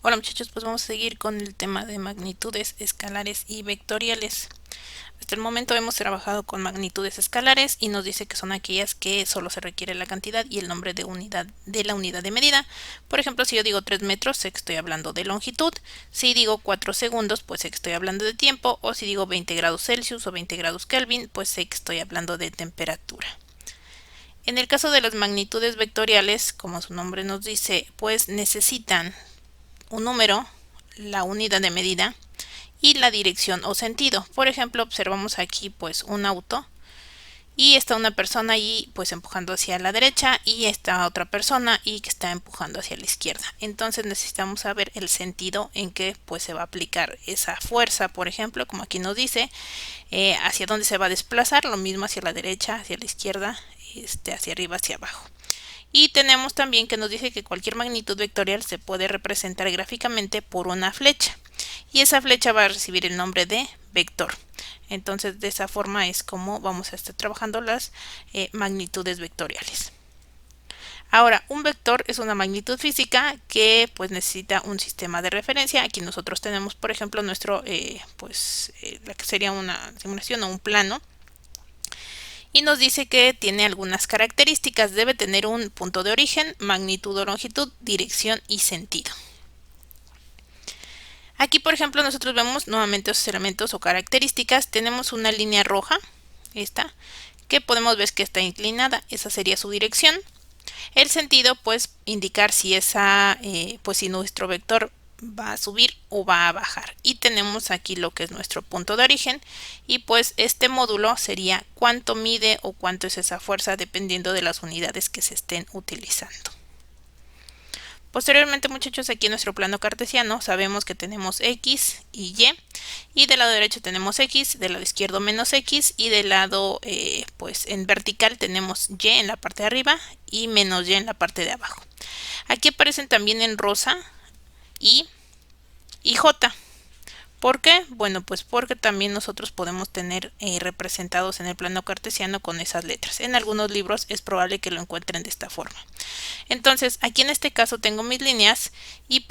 Hola muchachos, pues vamos a seguir con el tema de magnitudes escalares y vectoriales. Hasta el momento hemos trabajado con magnitudes escalares y nos dice que son aquellas que solo se requiere la cantidad y el nombre de la unidad de medida. Por ejemplo, si yo digo 3 metros, sé que estoy hablando de longitud. Si digo 4 segundos, pues sé que estoy hablando de tiempo. O si digo 20 grados Celsius o 20 grados Kelvin, pues sé que estoy hablando de temperatura. En el caso de las magnitudes vectoriales, como su nombre nos dice, pues necesitan un número, la unidad de medida y la dirección o sentido. Por ejemplo, observamos aquí pues un auto y está una persona ahí pues empujando hacia la derecha y está otra persona y que está empujando hacia la izquierda. Entonces necesitamos saber el sentido en que pues se va a aplicar esa fuerza, por ejemplo, como aquí nos dice, hacia dónde se va a desplazar, lo mismo hacia la derecha, hacia la izquierda, hacia arriba, hacia abajo. Y tenemos también que nos dice que cualquier magnitud vectorial se puede representar gráficamente por una flecha. Y esa flecha va a recibir el nombre de vector. Entonces de esa forma es como vamos a estar trabajando las magnitudes vectoriales. Ahora, un vector es una magnitud física que pues necesita un sistema de referencia. Aquí nosotros tenemos, por ejemplo, la que sería una simulación o un plano, y nos dice que tiene algunas características. Debe tener un punto de origen, magnitud o longitud, dirección y sentido. Aquí, por ejemplo, nosotros vemos nuevamente esos elementos o características. Tenemos una línea roja, esta, que podemos ver que está inclinada. Esa sería su dirección. El sentido, pues, indicar si si nuestro vector va a subir o va a bajar. Y tenemos aquí lo que es nuestro punto de origen. Y pues este módulo sería cuánto mide o cuánto es esa fuerza dependiendo de las unidades que se estén utilizando. Posteriormente, muchachos, aquí en nuestro plano cartesiano sabemos que tenemos X y Y del lado derecho tenemos X, del lado izquierdo menos X, y del lado pues en vertical tenemos Y en la parte de arriba y menos Y en la parte de abajo. Aquí aparecen también en rosa Y y J. ¿Por qué? Bueno, pues porque también nosotros podemos tener representados en el plano cartesiano con esas letras. En algunos libros es probable que lo encuentren de esta forma. Entonces, aquí en este caso tengo mis líneas y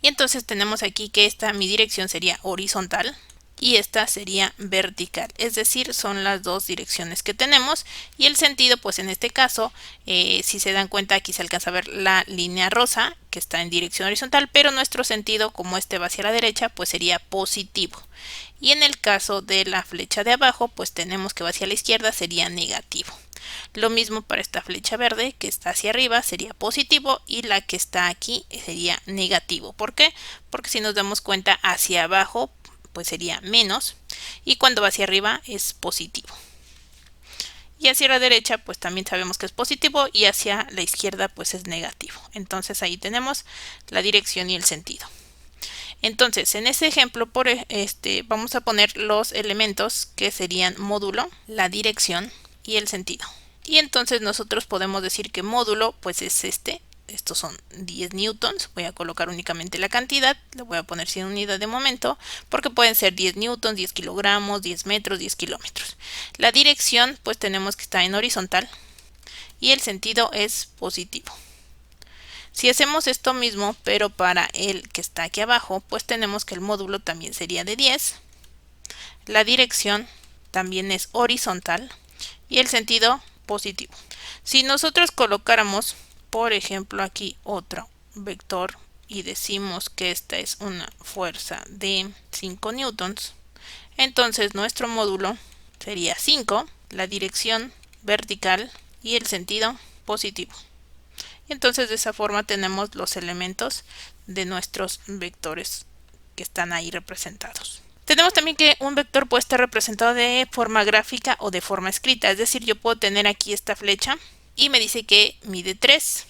entonces tenemos aquí que mi dirección sería horizontal y esta sería vertical, es decir, son las dos direcciones que tenemos. Y el sentido, pues en este caso, si se dan cuenta, aquí se alcanza a ver la línea rosa que está en dirección horizontal, pero nuestro sentido, como este va hacia la derecha, pues sería positivo. Y en el caso de la flecha de abajo, pues tenemos que va hacia la izquierda, sería negativo. Lo mismo para esta flecha verde que está hacia arriba sería positivo y la que está aquí sería negativo. ¿Por qué? Porque si nos damos cuenta, hacia abajo pues sería menos y cuando va hacia arriba es positivo. Y hacia la derecha pues también sabemos que es positivo y hacia la izquierda pues es negativo. Entonces ahí tenemos la dirección y el sentido. Entonces en este ejemplo vamos a poner los elementos que serían módulo, la dirección y el sentido. Y entonces nosotros podemos decir que módulo pues es estos son 10 newtons. Voy a colocar únicamente la cantidad, le voy a poner sin unidad de momento porque pueden ser 10 newtons, 10 kilogramos, 10 metros, 10 kilómetros. La dirección pues tenemos que estar en horizontal y el sentido es positivo. Si hacemos esto mismo pero para el que está aquí abajo, pues tenemos que el módulo también sería de 10, la dirección también es horizontal y el sentido positivo. Si nosotros colocáramos, por ejemplo, aquí otro vector y decimos que esta es una fuerza de 5 newtons, entonces nuestro módulo sería 5, la dirección vertical y el sentido positivo. Entonces de esa forma tenemos los elementos de nuestros vectores que están ahí representados. Tenemos también que un vector puede estar representado de forma gráfica o de forma escrita, es decir, yo puedo tener aquí esta flecha y me dice que mide 3,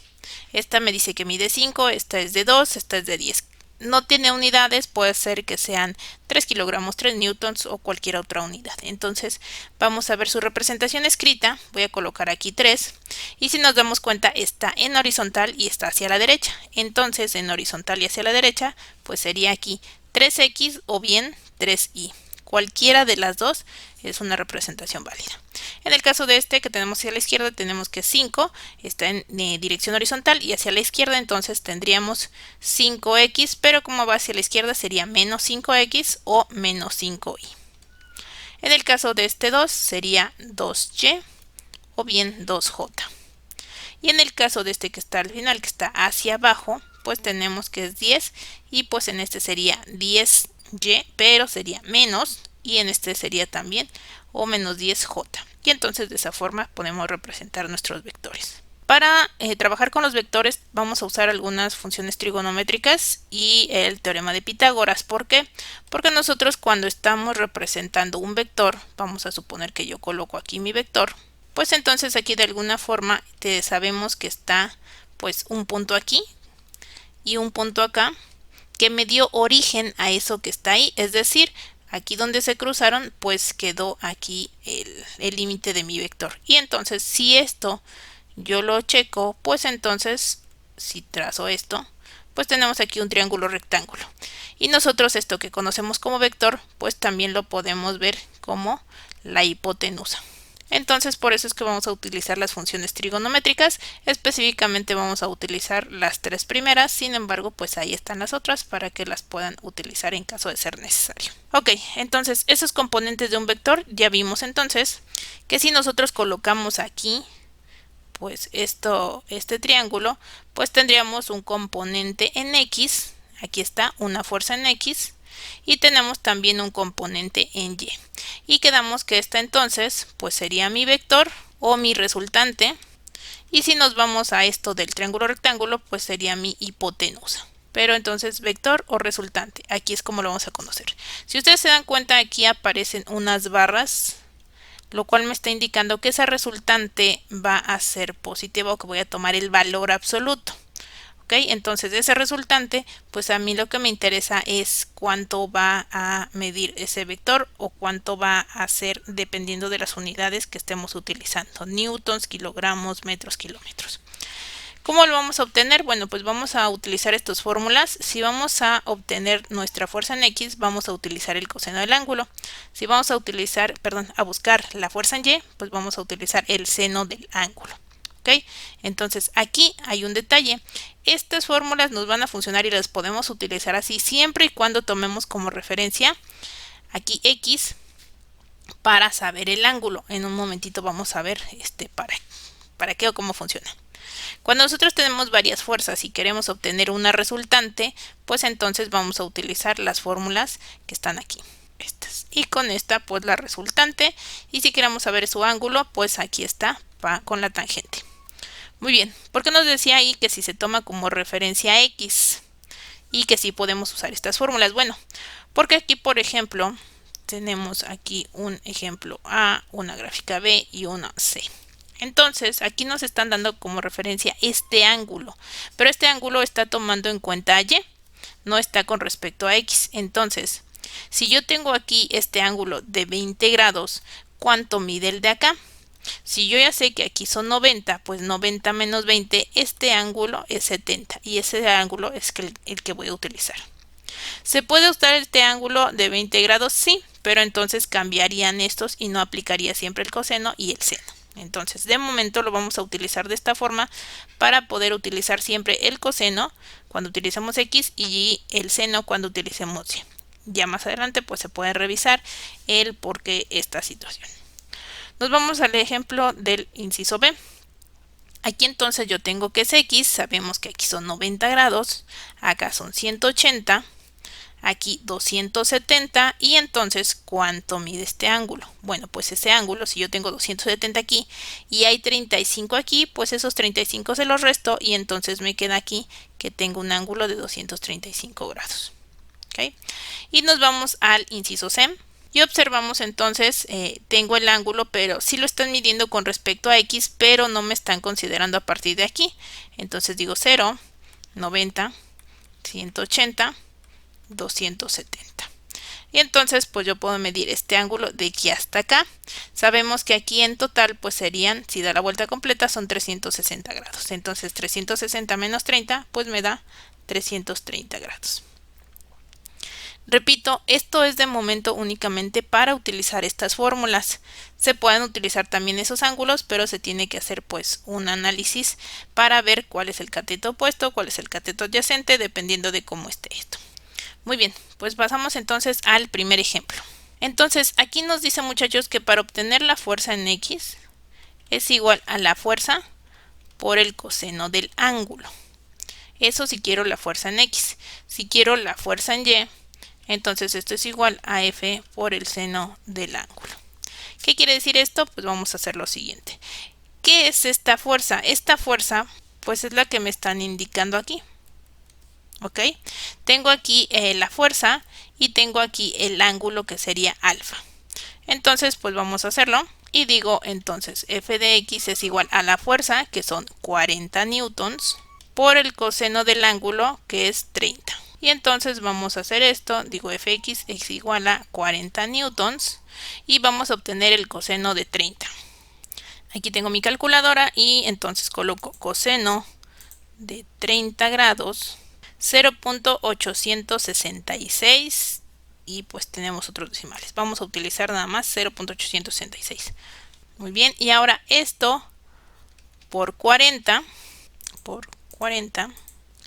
esta me dice que mide 5, esta es de 2, esta es de 10. No tiene unidades, puede ser que sean 3 kilogramos, 3 newtons o cualquier otra unidad. Entonces vamos a ver su representación escrita, voy a colocar aquí 3 y si nos damos cuenta está en horizontal y está hacia la derecha. Entonces en horizontal y hacia la derecha pues sería aquí 3x o bien 3y. cualquiera de las dos es una representación válida. En el caso de este que tenemos hacia la izquierda, tenemos que 5 está en dirección horizontal y hacia la izquierda, entonces tendríamos 5x, pero como va hacia la izquierda sería menos 5x o menos 5y. En el caso de este 2 sería 2y o bien 2j. Y en el caso de este que está al final, que está hacia abajo, pues tenemos que es 10 y pues en este sería 10y, pero sería menos, y en este sería también o menos 10j. Y entonces de esa forma podemos representar nuestros vectores. Para trabajar con los vectores vamos a usar algunas funciones trigonométricas y el teorema de Pitágoras. ¿Por qué? Porque nosotros cuando estamos representando un vector, vamos a suponer que yo coloco aquí mi vector, pues entonces aquí de alguna forma sabemos que está pues un punto aquí y un punto acá que me dio origen a eso que está ahí, es decir, aquí donde se cruzaron pues quedó aquí el límite de mi vector. Y entonces si esto yo lo checo, pues entonces si trazo esto, pues tenemos aquí un triángulo rectángulo. Y nosotros esto que conocemos como vector, pues también lo podemos ver como la hipotenusa. Entonces por eso es que vamos a utilizar las funciones trigonométricas, específicamente vamos a utilizar las tres primeras, sin embargo pues ahí están las otras para que las puedan utilizar en caso de ser necesario. Ok, entonces esos componentes de un vector ya vimos entonces que si nosotros colocamos aquí pues este triángulo, pues tendríamos un componente en X, aquí está una fuerza en X, y tenemos también un componente en Y. Y quedamos que esta entonces pues sería mi vector o mi resultante. Y si nos vamos a esto del triángulo rectángulo, pues sería mi hipotenusa. Pero entonces vector o resultante, aquí es como lo vamos a conocer. Si ustedes se dan cuenta, aquí aparecen unas barras, lo cual me está indicando que esa resultante va a ser positiva o que voy a tomar el valor absoluto. ¿Ok? Entonces de ese resultante, pues a mí lo que me interesa es cuánto va a medir ese vector o cuánto va a ser dependiendo de las unidades que estemos utilizando. Newtons, kilogramos, metros, kilómetros. ¿Cómo lo vamos a obtener? Bueno, pues vamos a utilizar estas fórmulas. Si vamos a obtener nuestra fuerza en X, vamos a utilizar el coseno del ángulo. Si vamos a utilizar, a buscar la fuerza en Y, pues vamos a utilizar el seno del ángulo. ¿Ok? Entonces aquí hay un detalle. Estas fórmulas nos van a funcionar y las podemos utilizar así siempre y cuando tomemos como referencia aquí X para saber el ángulo. En un momentito vamos a ver para qué o cómo funciona. Cuando nosotros tenemos varias fuerzas y queremos obtener una resultante, pues entonces vamos a utilizar las fórmulas que están aquí. Estas. Y con esta pues la resultante, y si queremos saber su ángulo, pues aquí está con la tangente. Muy bien, ¿por qué nos decía ahí que si se toma como referencia X y que sí podemos usar estas fórmulas? Bueno, porque aquí por ejemplo tenemos aquí un ejemplo A, una gráfica B y una C. Entonces aquí nos están dando como referencia este ángulo, pero este ángulo está tomando en cuenta Y, no está con respecto a X. Entonces, si yo tengo aquí este ángulo de 20 grados, ¿cuánto mide el de acá? Si yo ya sé que aquí son 90, pues 90 menos 20, este ángulo es 70 y ese ángulo es el que voy a utilizar. ¿Se puede usar este ángulo de 20 grados? Sí, pero entonces cambiarían estos y no aplicaría siempre el coseno y el seno. Entonces, de momento lo vamos a utilizar de esta forma para poder utilizar siempre el coseno cuando utilicemos X y el seno cuando utilicemos Y. Ya más adelante pues se puede revisar el por qué esta situación. Nos vamos al ejemplo del inciso B. Aquí entonces yo tengo que es X, sabemos que aquí son 90 grados, acá son 180, aquí 270 y entonces ¿cuánto mide este ángulo? Bueno, pues ese ángulo, si yo tengo 270 aquí y hay 35 aquí, pues esos 35 se los resto y entonces me queda aquí que tengo un ángulo de 235 grados. ¿Okay? Y nos vamos al inciso C. Y observamos entonces, tengo el ángulo, pero sí lo están midiendo con respecto a X, pero no me están considerando a partir de aquí. Entonces digo 0, 90, 180, 270. Y entonces pues yo puedo medir este ángulo de aquí hasta acá. Sabemos que aquí en total pues serían, si da la vuelta completa, son 360 grados. Entonces 360 menos 30 pues me da 330 grados. Repito, esto es de momento únicamente para utilizar estas fórmulas. Se pueden utilizar también esos ángulos, pero se tiene que hacer pues un análisis para ver cuál es el cateto opuesto, cuál es el cateto adyacente, dependiendo de cómo esté esto. Muy bien, pues pasamos entonces al primer ejemplo. Entonces, aquí nos dice, muchachos, que para obtener la fuerza en X es igual a la fuerza por el coseno del ángulo. Eso si quiero la fuerza en X. Si quiero la fuerza en Y, entonces esto es igual a F por el seno del ángulo. ¿Qué quiere decir esto? Pues vamos a hacer lo siguiente. ¿Qué es esta fuerza? Esta fuerza pues es la que me están indicando aquí. ¿Ok? Tengo aquí la fuerza y tengo aquí el ángulo que sería alfa. Entonces pues vamos a hacerlo. Y digo entonces F de X es igual a la fuerza, que son 40 newtons, por el coseno del ángulo, que es 30. Y entonces vamos a hacer esto, digo Fx es igual a 40 newtons y vamos a obtener el coseno de 30. Aquí tengo mi calculadora y entonces coloco coseno de 30 grados, 0.866 y pues tenemos otros decimales. Vamos a utilizar nada más 0.866. Muy bien, y ahora esto por 40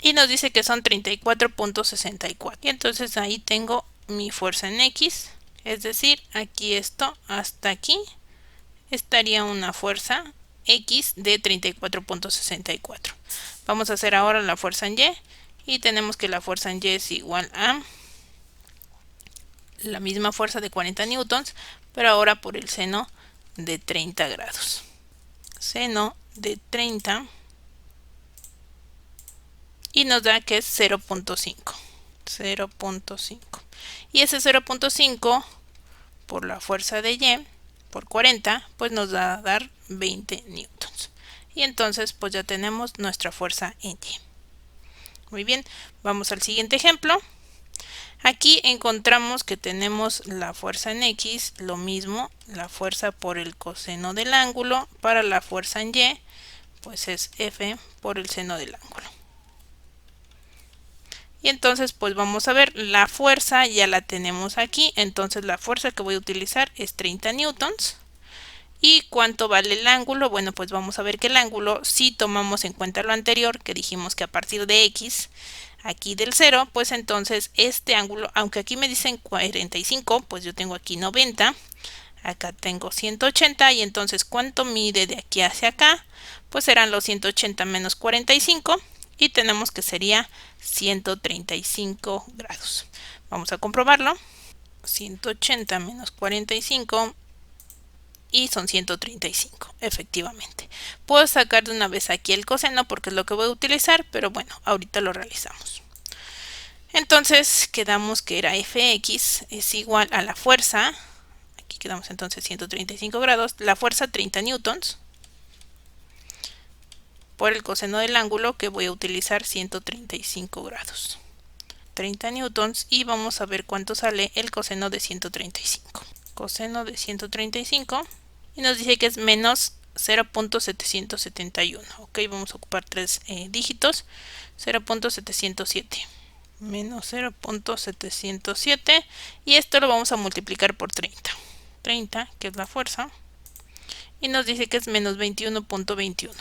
y nos dice que son 34.64. Y entonces ahí tengo mi fuerza en X, es decir, aquí esto hasta aquí estaría una fuerza X de 34.64. Vamos a hacer ahora la fuerza en Y y tenemos que la fuerza en Y es igual a la misma fuerza de 40 newtons, pero ahora por el seno de 30 grados. Seno de 30 y nos da que es 0.5. Y ese 0.5 por la fuerza de Y por 40 pues nos va a dar 20 newtons. Y entonces pues ya tenemos nuestra fuerza en Y. Muy bien, vamos al siguiente ejemplo. Aquí encontramos que tenemos la fuerza en X, lo mismo, la fuerza por el coseno del ángulo. Para la fuerza en Y pues es F por el seno del ángulo. Y entonces pues vamos a ver, la fuerza ya la tenemos aquí, entonces la fuerza que voy a utilizar es 30 newtons. ¿Y cuánto vale el ángulo? Bueno, pues vamos a ver que el ángulo, si tomamos en cuenta lo anterior, que dijimos que a partir de X, aquí del 0, pues entonces este ángulo, aunque aquí me dicen 45, pues yo tengo aquí 90, acá tengo 180, y entonces ¿cuánto mide de aquí hacia acá? Pues serán los 180 menos 45, y tenemos que sería 135 grados. Vamos a comprobarlo. 180 menos 45 y son 135, efectivamente. Puedo sacar de una vez aquí el coseno porque es lo que voy a utilizar, pero bueno, ahorita lo realizamos. Entonces quedamos que era Fx es igual a la fuerza, aquí quedamos entonces 135 grados, la fuerza 30 newtons, por el coseno del ángulo que voy a utilizar 135 grados. 30 newtons y vamos a ver cuánto sale el coseno de 135. Coseno de 135 y nos dice que es menos 0.771. Ok, vamos a ocupar tres dígitos. 0.707 menos 0.707 y esto lo vamos a multiplicar por 30. 30, que es la fuerza, y nos dice que es menos 21.21.